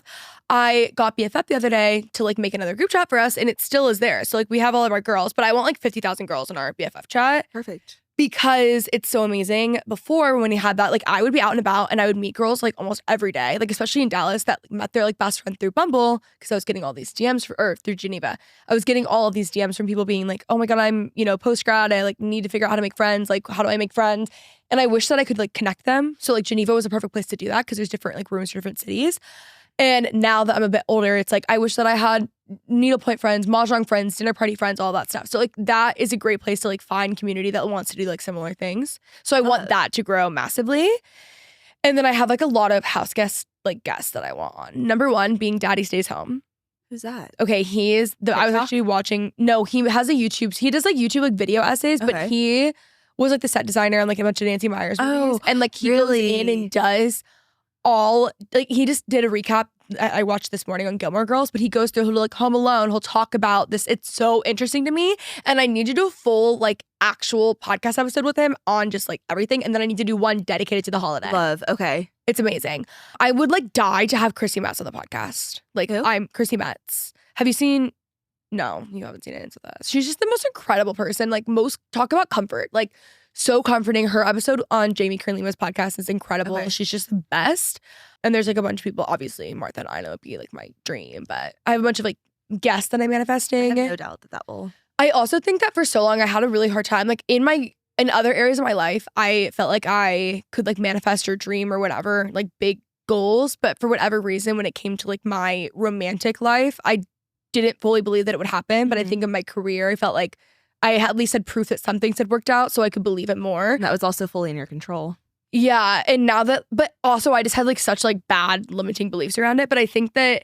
I got BFF the other day to like make another group chat for us, and it still is there. So like we have all of our girls, but I want like 50,000 girls in our BFF chat. Perfect. Because it's so amazing. Before, when we had that, like I would be out and about and I would meet girls like almost every day, like especially in Dallas that met their like best friend through Bumble because I was getting all these DMs or through Geneva. I was getting all of these DMs from people being like, oh my God, I'm, post grad. I like need to figure out how to make friends. Like, how do I make friends? And I wish that I could like connect them. So like Geneva was a perfect place to do that because there's different like rooms for different cities. And now that I'm a bit older, it's like I wish that I had needlepoint friends, mahjong friends, dinner party friends, all that stuff. So like that is a great place to like find community that wants to do like similar things. So I want that to grow massively. And then I have like a lot of house guests that I want on. Number one being Daddy Stays Home. Who's that? Okay, he is I was actually watching. No, he has a YouTube. He does like YouTube like video essays, but he was like the set designer on like a bunch of Nancy Meyers movies. And like he goes in and does all like he just did a recap I watched this morning on Gilmore Girls, but he goes through like Home Alone. He'll talk about this. It's so interesting to me. And I need to do a full like actual podcast episode with him on just like everything. And then I need to do one dedicated to the holiday. Love. Okay. It's amazing. I would like die to have Chrissy Metz on the podcast. Like Who? I'm Chrissy Metz. Have you seen? No, you haven't seen it. It's with us. She's just the most incredible person. Like talk about comfort. Like so comforting. Her episode on Jamie Kern-Lima's podcast is incredible. Okay. She's just the best. And there's like a bunch of people, obviously Martha and Ina would be like my dream, but I have a bunch of like guests that I'm manifesting. I have no doubt that will. I also think that for so long I had a really hard time. Like in other areas of my life, I felt like I could like manifest or dream or whatever, like big goals. But for whatever reason, when it came to like my romantic life, I didn't fully believe that it would happen. But I think in my career, I felt like I at least had proof that some things had worked out so I could believe it more. And that was also fully in your control. Yeah. And now that, but also I just had like such like bad limiting beliefs around it. But I think that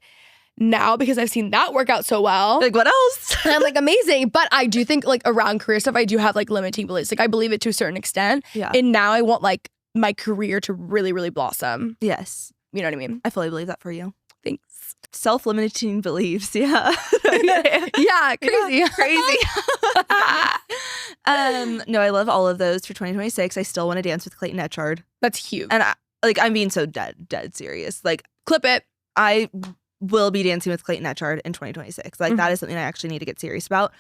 now because I've seen that work out so well. Like what else? And I'm like amazing. But I do think like around career stuff, I do have like limiting beliefs. Like I believe it to a certain extent. Yeah. And now I want like my career to really, really blossom. Yes. You know what I mean? I fully believe that for you. Thanks. Self-limiting beliefs. Yeah. Yeah. Crazy. Yeah, crazy. No, I love all of those for 2026. I still want to dance with Clayton Etchard. That's huge. And I'm being so dead serious. Like, clip it. I will be dancing with Clayton Etchard in 2026. Like, that is something I actually need to get serious about.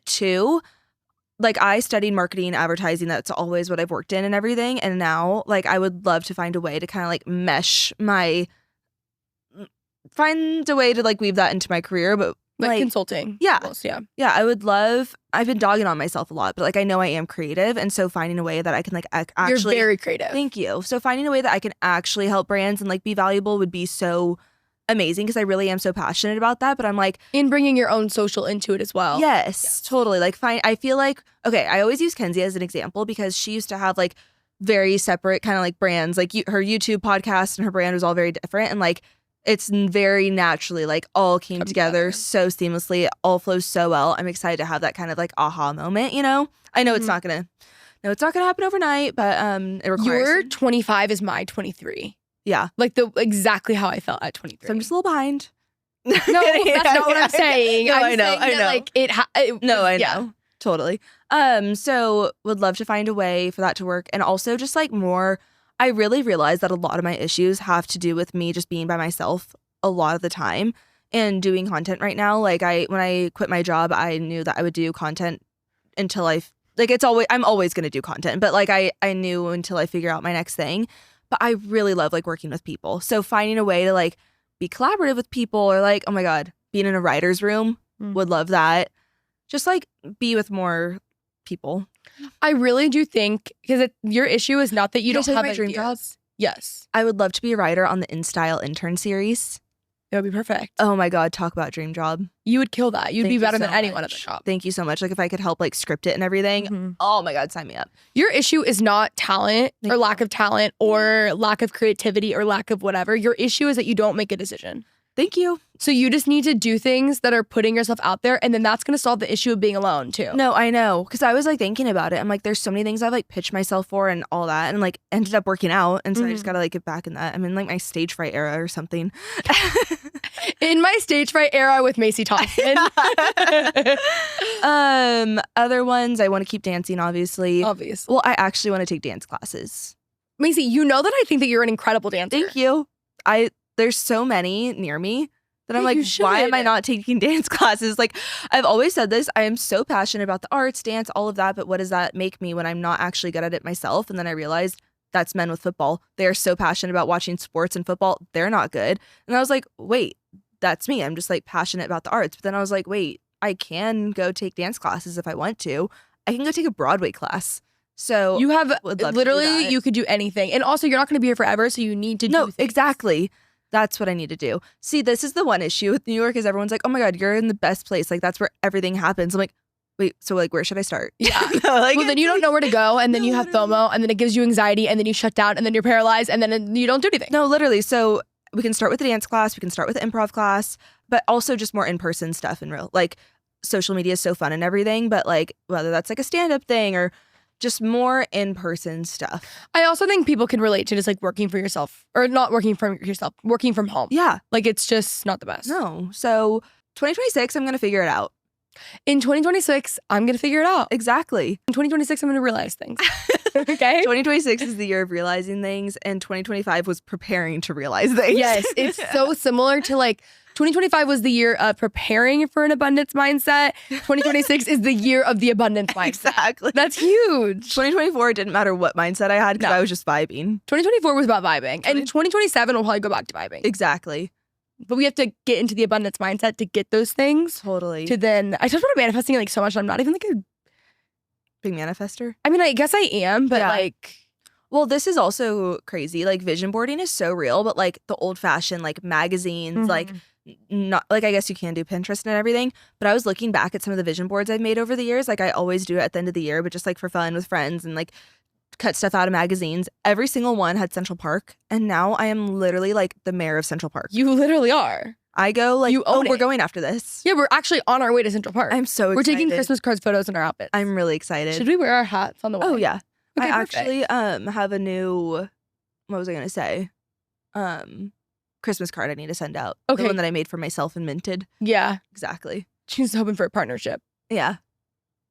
Two, like, I studied marketing and advertising. That's always what I've worked in and everything. And now, like, I would love to find a way to kind of, like, find a way to, like, weave that into my career. But, like consulting. Yeah. Almost, yeah. Yeah, I've been dogging on myself a lot, but, like, I know I am creative. And so finding a way that I can, like, actually. You're very creative. Thank you. So finding a way that I can actually help brands and, like, be valuable would be so amazing because I really am so passionate about that. But I'm like, in bringing your own social into it as well. Yes, totally. Like, I feel like, okay, I always use Kenzie as an example because she used to have like very separate kind of like brands, like her YouTube podcast and her brand was all very different. And like, it's very naturally like all came together so seamlessly. It all flows so well. I'm excited to have that kind of like aha moment, you know? I know it's not going to happen overnight, but it requires. Your 25 is my 23. Yeah. Like exactly how I felt at 23. So I'm just a little behind. No, that's not what I'm saying. No, I know. Like I know. Totally. So would love to find a way for that to work. And also just like more, I really realized that a lot of my issues have to do with me just being by myself a lot of the time and doing content right now. Like when I quit my job, I knew that I would do content until I'm always going to do content, but like I knew until I figure out my next thing. But I really love like working with people. So finding a way to like be collaborative with people or like, oh my God, being in a writer's room, would love that. Just like be with more people. I really do think because your issue is not that you don't have my dream job. Yes. I would love to be a writer on the InStyle intern series. It would be perfect. Oh my God, talk about dream job. You would kill that. You'd Thank be you better so than anyone at much. the job. Thank you so much. Like if I could help like script it and everything. Oh my God, sign me up. Your issue is not talent Thank or you. lack of talent or lack of creativity or lack of whatever. Your issue is that you don't make a decision. Thank you. So you just need to do things that are putting yourself out there, and then that's going to solve the issue of being alone too. No, I know. Because I was like thinking about it. I'm like, there's so many things I've like pitched myself for and all that, and like ended up working out. And so I just gotta like get back in that. I'm in like my stage fright era or something. In my stage fright era with Macy Thompson. Other ones, I want to keep dancing, obviously. Obviously. Well, I actually want to take dance classes. Macy, you know that I think that you're an incredible dancer. Thank you. There's so many near me that I'm Yeah, like, you should. why am I not taking dance classes? Like, I've always said this. I am so passionate about the arts, dance, all of that. But what does that make me when I'm not actually good at it myself? And then I realized that's men with football. They are so passionate about watching sports and football. They're not good. And I was like, wait, that's me. I'm just like passionate about the arts. But then I was like, wait, I can go take dance classes if I want to. I can go take a Broadway class. So You have would love to do literally, that. you could do anything. And also, you're not going to be here forever, so you need to do No, things. exactly. That's what I need to do. See, this is the one issue with New York is everyone's like, oh my God, you're in the best place. Like, that's where everything happens. I'm like, wait, so like, where should I start? Yeah. No, like, Well, then you don't know where to go, and then No, you have literally. FOMO, and then it gives you anxiety, and then you shut down, and then you're paralyzed, and then you don't do anything. No, literally. So we can start with the dance class. We can start with the improv class, but also just more in-person stuff in real. Like, social media is so fun and everything, but like, whether that's like a stand-up thing or just more in-person stuff. I also think people can relate to just like working for yourself, or not working for yourself, working from home. Yeah. Like, it's just not the best. No. So 2026, I'm going to figure it out. In 2026, I'm going to figure it out. Exactly. In 2026, I'm going to realize things. Okay? 2026 is the year of realizing things, and 2025 was preparing to realize things. Yes, it's so similar to like 2025 was the year of preparing for an abundance mindset. 2026 is the year of the abundance mindset. Exactly. That's huge. 2024, it didn't matter what mindset I had because No. I was just vibing. 2024 was about vibing. And 2027 will probably go back to vibing. Exactly. But we have to get into the abundance mindset to get those things. Totally. To then, I talked about manifesting like so much. I'm not even like Big manifester. I mean, I guess I am, but Yeah. like, Well, this is also crazy. Like, vision boarding is so real, but like the old fashioned, like magazines, like not like I guess you can do Pinterest and everything. But I was looking back at some of the vision boards I've made over the years. Like, I always do it at the end of the year, but just like for fun with friends and like cut stuff out of magazines. Every single one had Central Park. And now I am literally like the mayor of Central Park. you literally are. I go like, You own we're it. going after this. Yeah, we're actually on our way to Central Park. I'm so excited. We're taking Christmas cards, photos, and our outfits. I'm really excited. Should we wear our hats on the way? Oh yeah. Okay, I perfect. actually have a new, what was I gonna say? Christmas card I need to send out. Okay. The one that I made for myself and minted. Yeah. Exactly. She's hoping for a partnership. Yeah.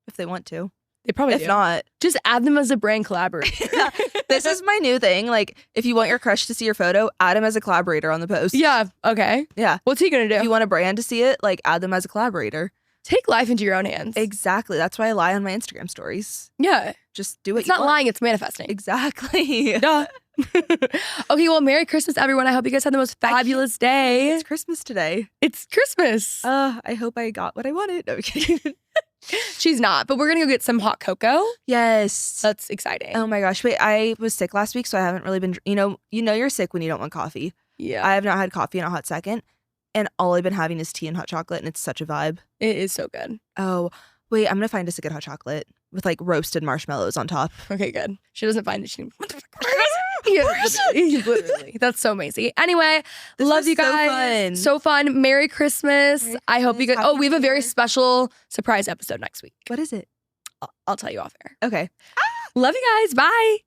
If they want to. They probably If do. not. Just add them as a brand collaborator. This is my new thing. Like, if you want your crush to see your photo, add him as a collaborator on the post. Yeah. Okay. Yeah. What's he gonna If do? you want a brand to see it, like, add them as a collaborator. Take life into your own hands. Exactly. That's why I lie on my Instagram stories. Yeah. Just do what It's you not want. lying. It's manifesting. Exactly. Duh. Okay. Well, Merry Christmas, everyone. I hope you guys had the most fabulous day. It's Christmas today. It's Christmas. I hope I got what I wanted. No, I'm kidding. She's not, but we're gonna go get some hot cocoa. Yes. That's exciting. Oh my gosh. Wait, I was sick last week, so I haven't really been, you know you're sick when you don't want coffee. Yeah. I have not had coffee in a hot second, and all I've been having is tea and hot chocolate, and it's such a vibe. It is so good. Oh, wait, I'm going to find us a good hot chocolate with like roasted marshmallows on top. Okay, good. She doesn't find it. She what the fuck? Yeah, literally. That's so amazing. Anyway, This love was you so guys. fun. So fun. Merry Christmas. Merry I hope you guys. Christmas. Oh, we have a Happy very New Year. special surprise episode next week. What is it? I'll tell you off air. Okay. Love you guys. Bye.